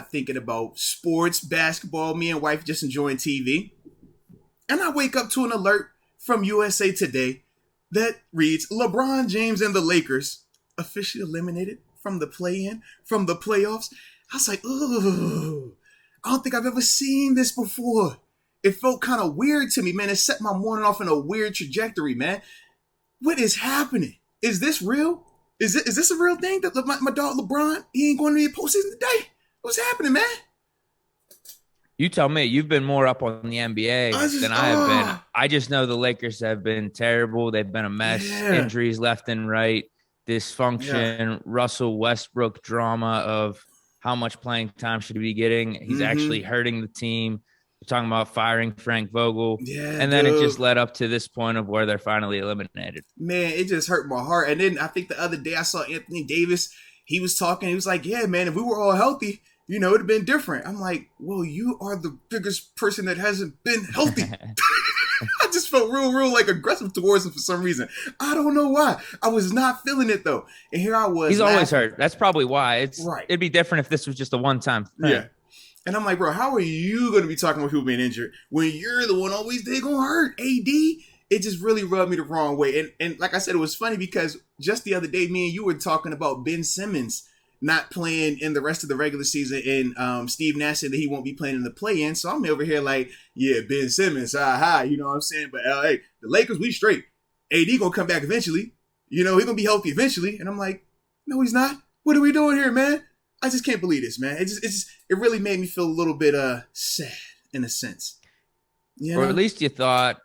thinking about sports, basketball, me and wife just enjoying TV. And I wake up to an alert from USA Today that reads LeBron James and the Lakers officially eliminated from the play-in, from the playoffs. I was like, ooh, I don't think I've ever seen this before. It felt kind of weird to me, man. It set my morning off in a weird trajectory, man. What is happening? Is this real? Is this a real thing? That my dog LeBron, he ain't going to be a postseason today? What's happening, man? You tell me. You've been more up on the NBA than I have been. I just know the Lakers have been terrible. They've been a mess. Yeah. Injuries left and right. Dysfunction. Russell Westbrook drama of how much playing time should he be getting. He's actually hurting the team. We're talking about firing Frank Vogel. Yeah, and then it just led up to this point of where they're finally eliminated. Man, it just hurt my heart. And then I think the other day I saw Anthony Davis. He was talking. He was like, yeah, man, if we were all healthy, it'd have been different. I'm like, well, you are the biggest person that hasn't been healthy. I just felt real like aggressive towards him for some reason. I don't know why. I was not feeling it though. And here I was. He's always hurt. That's probably why. It'd be different if this was just a one-time thing. Yeah. And I'm like, bro, how are you going to be talking about people being injured when you're the one always they going to hurt? AD? It just really rubbed me the wrong way. And like I said, it was funny because just the other day, me and you were talking about Ben Simmons not playing in the rest of the regular season, and Steve Nash said that he won't be playing in the play-in. So I'm over here like, yeah, Ben Simmons, you know what I'm saying? But hey, the Lakers, we straight. AD gonna come back eventually. He gonna be healthy eventually. And I'm like, no, he's not. What are we doing here, man? I just can't believe this, man. It really made me feel a little bit sad in a sense. Or at least you thought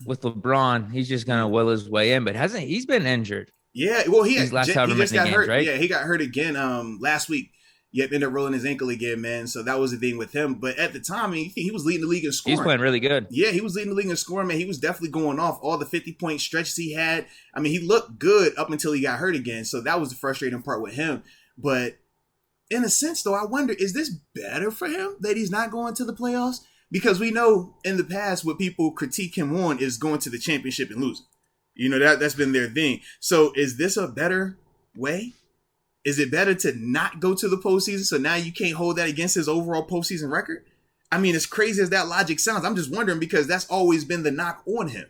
with LeBron, he's just gonna will his way in, but he's been injured? Yeah, well, he just got games, hurt. Right? Yeah, he got hurt again last week. Yep, ended up rolling his ankle again, man. So that was the thing with him. But at the time, he was leading the league in scoring. He's playing really good. Yeah, he was leading the league in scoring, man. He was definitely going off. All the 50-point stretches he had. I mean, he looked good up until he got hurt again. So that was the frustrating part with him. But in a sense, though, I wonder, is this better for him that he's not going to the playoffs? Because we know in the past what people critique him on is going to the championship and losing. That's been their thing. So is this a better way? Is it better to not go to the postseason so now you can't hold that against his overall postseason record? I mean, as crazy as that logic sounds, I'm just wondering because that's always been the knock on him.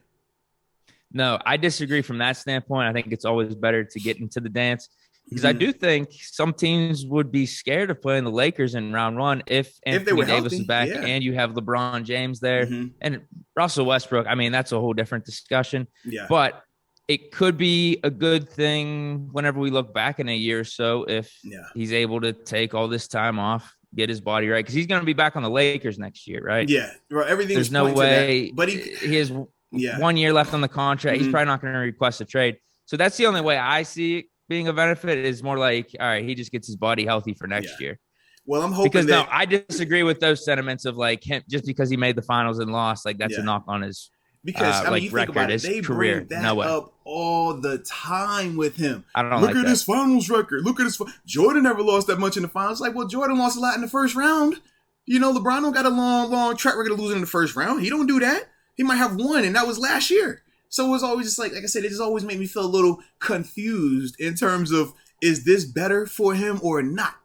No, I disagree from that standpoint. I think it's always better to get into the dance because I do think some teams would be scared of playing the Lakers in round one if Anthony Davis is back and you have LeBron James there and Russell Westbrook. I mean, that's a whole different discussion. Yeah. But it could be a good thing whenever we look back in a year or so if he's able to take all this time off, get his body right, because he's going to be back on the Lakers next year, right? Yeah. Well, there's no way. But he has 1 year left on the contract. He's probably not going to request a trade. So that's the only way I see it being a benefit is more like, all right, he just gets his body healthy for next year. Well, I'm hoping because I disagree with those sentiments of like him just because he made the finals and lost, like that's a knock on his because you think about it, they career. Bring that up all the time with him. I don't look at his finals record. Look at his Jordan never lost that much in the finals. Like, well, Jordan lost a lot in the first round. LeBron don't got a long track record of losing in the first round. He don't do that. He might have one, and that was last year. So it was always just like I said, it just always made me feel a little confused in terms of, is this better for him or not,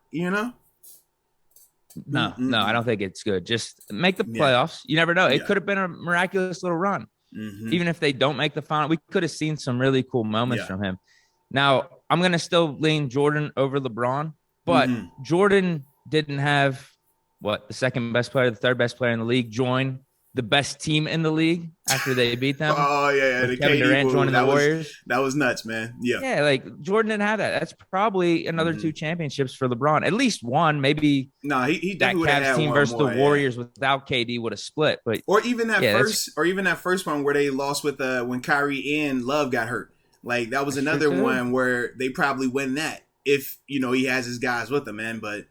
No, I don't think it's good. Just make the playoffs. You never know. It could have been a miraculous little run. Even if they don't make the final, we could have seen some really cool moments from him. Now, I'm going to still lean Jordan over LeBron, but Jordan didn't have, the second best player, the third best player in the league join the best team in the league after they beat them. Oh, yeah. The Kevin Durant joining the Warriors. That was nuts, man. Yeah. Yeah, like Jordan didn't have that. That's probably another 2 championships for LeBron. At least one, maybe. No, he that definitely Cavs team versus the Warriors without KD would have split. But or even that first one where they lost with when Kyrie and Love got hurt. Like that was another one where they probably win that if he has his guys with him, man. But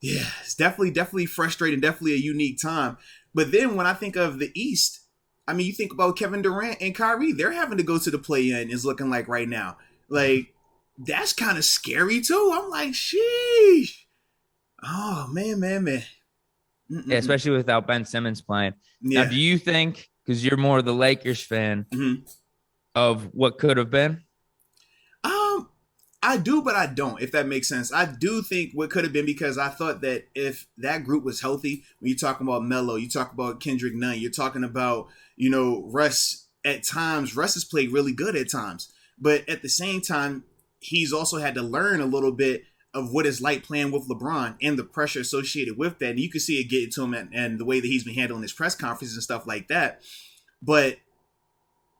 yeah, it's definitely frustrating, definitely a unique time. But then when I think of the East, I mean, you think about Kevin Durant and Kyrie, they're having to go to the play-in is looking like right now. Like, that's kind of scary too. I'm like, sheesh. Oh, man. Yeah, especially without Ben Simmons playing. Yeah. Now, do you think, because you're more of the Lakers fan, of what could have been? I do, but I don't, if that makes sense. I do think what could have been, because I thought that if that group was healthy, when you're talking about Melo, you talk about Kendrick Nunn, you're talking about, Russ at times. Russ has played really good at times. But at the same time, he's also had to learn a little bit of what it's like playing with LeBron and the pressure associated with that. And you can see it getting to him and the way that he's been handling his press conferences and stuff like that. But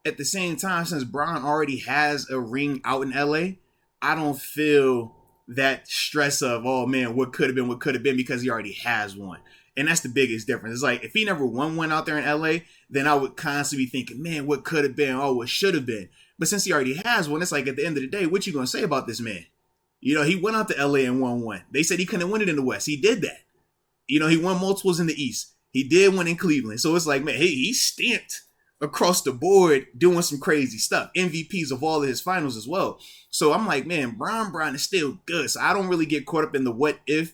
at the same time, since Bron already has a ring out in LA, I don't feel that stress of, oh man, what could have been, because he already has one. And that's the biggest difference. It's like, if he never won one out there in LA, then I would constantly be thinking, man, what could have been? Oh, what should have been? But since he already has one, it's like, at the end of the day, what you going to say about this man? He went out to LA and won one. They said he couldn't win it in the West. He did that. He won multiples in the East. He did one in Cleveland. So it's like, man, hey, he stamped across the board doing some crazy stuff. MVPs of all of his finals as well. So I'm like, man, Bron is still good. So I don't really get caught up in the what if,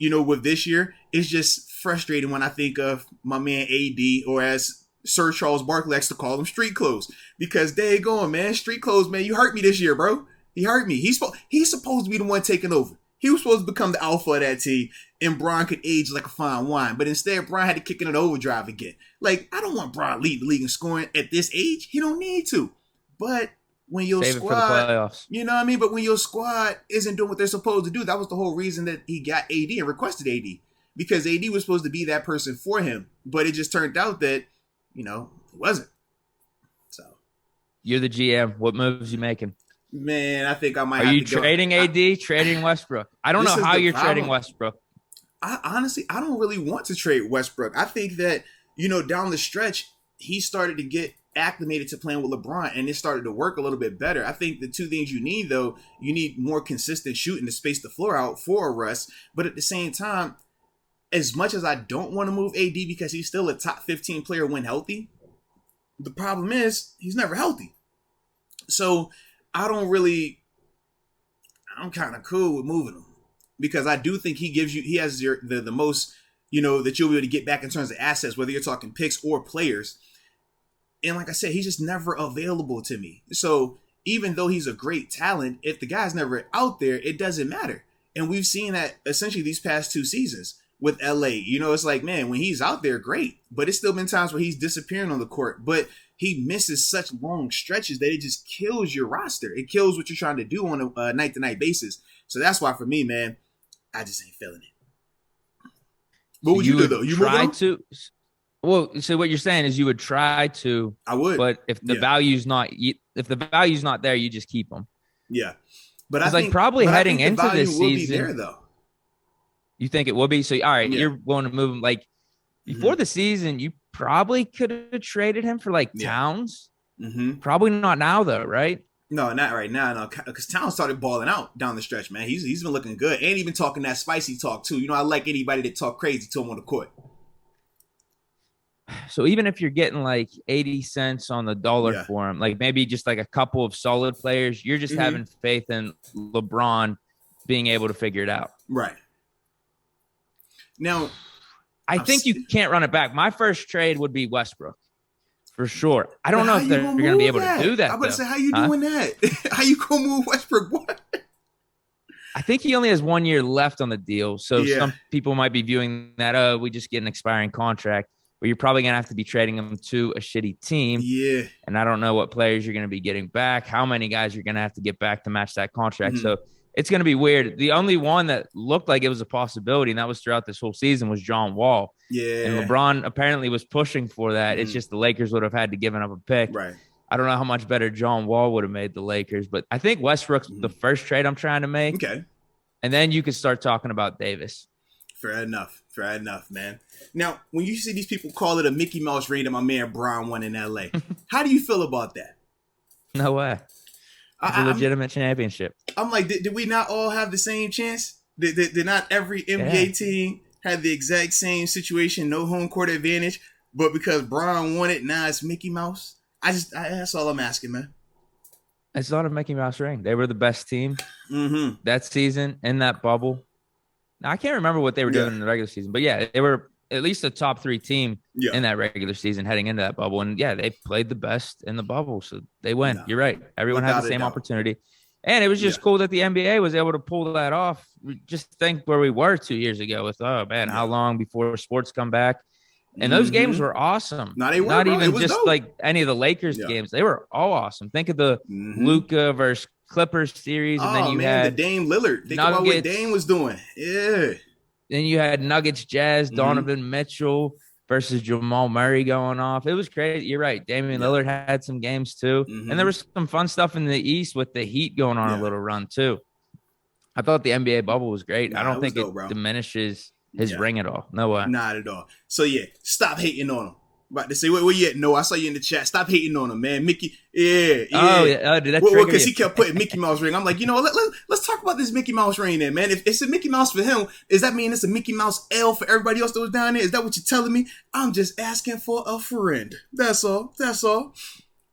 with this year. It's just frustrating when I think of my man AD, or as Sir Charles Barkley likes to call him, street clothes. Because there you go, man. Street clothes, man. You hurt me this year, bro. He hurt me. He's supposed to be the one taking over. He was supposed to become the alpha of that team, and Bron could age like a fine wine. But instead, Bron had to kick in an overdrive again. Like, I don't want Bron lead the league in scoring at this age. He don't need to. But when your Save squad, it for the playoffs. you know what I mean? But when your squad isn't doing what they're supposed to do, that was the whole reason that he got AD and requested AD. Because AD was supposed to be that person for him. But it just turned out that, it wasn't. So. You're the GM. What moves you making? Man, I think I might Are have you to go. trading AD, trading Westbrook? I don't know how you're trading Westbrook. I don't really want to trade Westbrook. I think that, down the stretch, he started to get acclimated to playing with LeBron, and it started to work a little bit better. I think the two things you need, though, you need more consistent shooting to space the floor out for Russ. But at the same time, as much as I don't want to move AD because he's still a top 15 player when healthy, the problem is he's never healthy. So I'm kind of cool with moving him, because I do think he has the most, that you'll be able to get back in terms of assets, whether you're talking picks or players. And like I said, he's just never available to me. So even though he's a great talent, if the guy's never out there, it doesn't matter. And we've seen that essentially these past 2 seasons with LA. It's like, man, when he's out there, great. But it's still been times where he's disappearing on the court. But he misses such long stretches that it just kills your roster. It kills what you're trying to do on a night-to-night basis. So that's why, for me, man, I just ain't feeling it. What would you do, though? You try to? Well, so what you're saying is you would try to. I would. But if the value's not there, you just keep them. Yeah. But I think probably heading into this season, will be there, though. You think it will be? So, all right, you're going to move him. Like, before the season, you probably could have traded him for, Towns. Mm-hmm. Probably not now, though, right? No, not right now. No, because Towns started balling out down the stretch, man. He's been looking good. And even talking that spicy talk, too. I like anybody that talk crazy to him on the court. So even if you're getting 80 cents on the dollar for him, maybe just a couple of solid players, you're just having faith in LeBron being able to figure it out. Right. Now, I think you can't run it back. My first trade would be Westbrook, for sure. I don't know if they're going to be able to do that. I'm about to say, how you doing that? How you going to move Westbrook? What? I think he only has 1 year left on the deal. So some people might be viewing that, we just get an expiring contract. But you're probably going to have to be trading him to a shitty team. Yeah. And I don't know what players you're going to be getting back, how many guys you're going to have to get back to match that contract. So it's going to be weird. The only one that looked like it was a possibility, and that was throughout this whole season, was John Wall. Yeah. And LeBron apparently was pushing for that. It's just the Lakers would have had to give up a pick. Right. I don't know how much better John Wall would have made the Lakers, but I think Westbrook's the first trade I'm trying to make. Okay. And then you could start talking about Davis. Fair enough, man. Now, when you see these people call it a Mickey Mouse ring that my man Bron won in LA, how do you feel about that? No way. It's a legitimate championship. I'm like, did we not all have the same chance? Did not every NBA team have the exact same situation, no home court advantage, but because Bron won it, now it's Mickey Mouse? That's all I'm asking, man. It's not a Mickey Mouse ring. They were the best team that season in that bubble. Now, I can't remember what they were doing in the regular season, but they were at least a top 3 team in that regular season heading into that bubble. And they played the best in the bubble. So they win. You're right. Everyone had the same opportunity. And it was just cool that the NBA was able to pull that off. Just think where we were 2 years ago with, oh man, how long before sports come back? And those games were awesome. No, they were, Not bro. even just dope. like any of the Lakers games. They were all awesome. Think of the Luka versus Clippers series. And then you had the Dame Lillard. Think about what Dame was doing. Yeah. Then you had Nuggets, Jazz, Donovan Mitchell versus Jamal Murray going off. It was crazy. You're right. Damian Lillard had some games too. And there was some fun stuff in the East with the Heat going on a little run too. I thought the NBA bubble was great. I don't think it diminishes his ring at all. No way. Not at all. So stop hating on him. About to say, where you at? No, I saw you in the chat. Stop hating on him, man. Mickey, yeah. Oh, yeah. Did that because he kept putting Mickey Mouse ring. I'm like, let's talk about this Mickey Mouse ring then, man. If it's a Mickey Mouse for him, does that mean it's a Mickey Mouse L for everybody else that was down there? Is that what you're telling me? I'm just asking for a friend. That's all.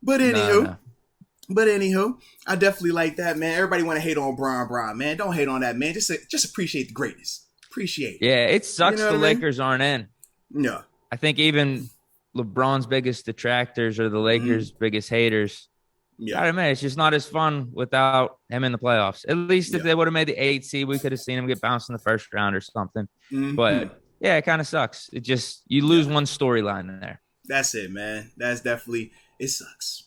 But anywho, I definitely like that, man. Everybody want to hate on Bron, man. Don't hate on that, man. Just appreciate the greatness. Appreciate it. Yeah, it sucks the Lakers aren't in. No. I think even LeBron's biggest detractors or the Lakers' biggest haters. Yeah, I admit it's just not as fun without him in the playoffs. At least if they would have made the 8 seed, we could have seen him get bounced in the first round or something. But yeah, it kind of sucks. It just you lose one storyline in there. That's it, man. That's definitely it sucks.